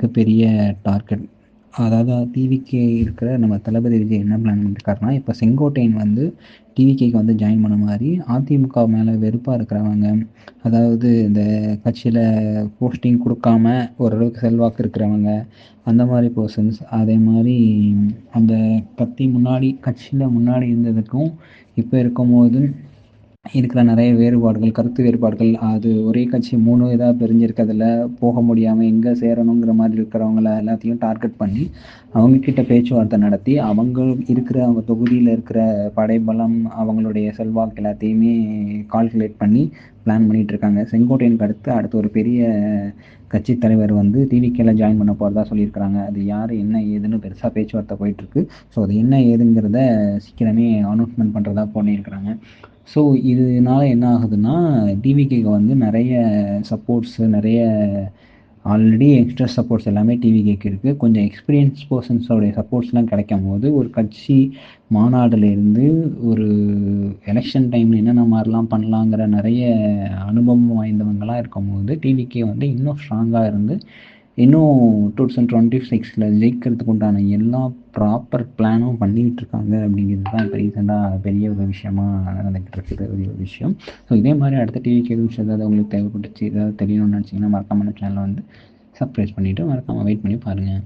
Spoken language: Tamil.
மிகப்பெரிய டார்கெட். அதாவது டிவிகே இருக்கிற நம்ம தளபதி விஜய் என்ன பிளான் பண்ணியிருக்காருன்னா, இப்போ செங்கோட்டையன் வந்து டிவிகேக்கு வந்து ஜாயின் பண்ண மாரி, அதிமுக மேலே வெறுப்பா இருக்கிறவங்க, அதாவது இந்த கட்சியில போஸ்டிங் குடுக்காம ஓரளவுக்கு செல்வாக்கு இருக்கிறவங்க, அந்த மாரி பெர்சன்ஸ். அதே மாரி அந்த கட்சியில முன்னாடி இருந்ததுக்கும், இப்ப இருக்கும்போது இருக்கிற நிறைய வேறுபாடுகள், கருத்து வேறுபாடுகள், அது ஒரே கட்சி 3 இதா பிரிஞ்சிருக்கிறதுல போக முடியாம எங்க சேரணுங்கிற மாரி இருக்கிறவங்கள எல்லாத்தையும் டார்கெட் பண்ணி, அவங்க கிட்ட பேச்சுவார்த்தை நடத்தி, அவங்க தொகுதியில இருக்கிற படைபலம், அவங்களுடைய செல்வாக்கு எல்லாத்தையுமே கால்குலேட் பண்ணி பிளான் பண்ணிட்டு இருக்காங்க. செங்கோட்டையனுக்கு அடுத்து ஒரு பெரிய கட்சி தலைவர் வந்து டிவிகேல ஜாயின் பண்ண போறதா சொல்லியிருக்கிறாங்க. அது யாரு, என்ன ஏதுன்னு பெருசா பேச்சுவார்த்தை போயிட்டு இருக்கு. ஸோ அது என்ன ஏதுங்கிறத சீக்கிரமே அனௌன்ஸ்மென்ட் பண்றதா பண்ணியிருக்கிறாங்க. ஸோ இதனால என்ன ஆகுதுன்னா, டிவிகேக்கு வந்து நிறைய நிறைய ஆல்ரெடி எக்ஸ்ட்ரா சப்போர்ட்ஸ் எல்லாமே டிவிகேக்கு இருக்குது. கொஞ்சம் எக்ஸ்பீரியன்ஸ் பர்சன்ஸோடைய சப்போர்ட்ஸ்லாம் கிடைக்கும்போது, ஒரு கட்சி மாநாடுலேருந்து ஒரு எலெக்ஷன் டைமில் என்னென்ன மாதிரிலாம் பண்ணலாங்கிற நிறைய அனுபவம் வாய்ந்தவங்களாம் இருக்கும்போது, டிவிகே வந்து இன்னும் ஸ்ட்ராங்காக இருந்து இன்னும் 2026ல் ஜெயிக்கிறதுக்கு உண்டான எல்லா ப்ராப்பர் பிளானும் பண்ணிக்கிட்டு இருக்காங்க அப்படிங்கிறது தான் இப்போ ரீசெண்டாக பெரிய ஒரு விஷயமா நடந்துக்கிட்டு இருக்குது ஒரு விஷயம். ஸோ இதே மாதிரி அடுத்த டிவிகே நியூஸ் ஏதாவது உங்களுக்கு தேவைப்பட்டுச்சு, ஏதாவது தெரியணும்னு நினச்சிங்கன்னா மறக்காம சேனலை வந்து சப்ஸ்கிரைப் பண்ணிவிட்டு மறக்காமல் வெயிட் பண்ணி பாருங்கள்.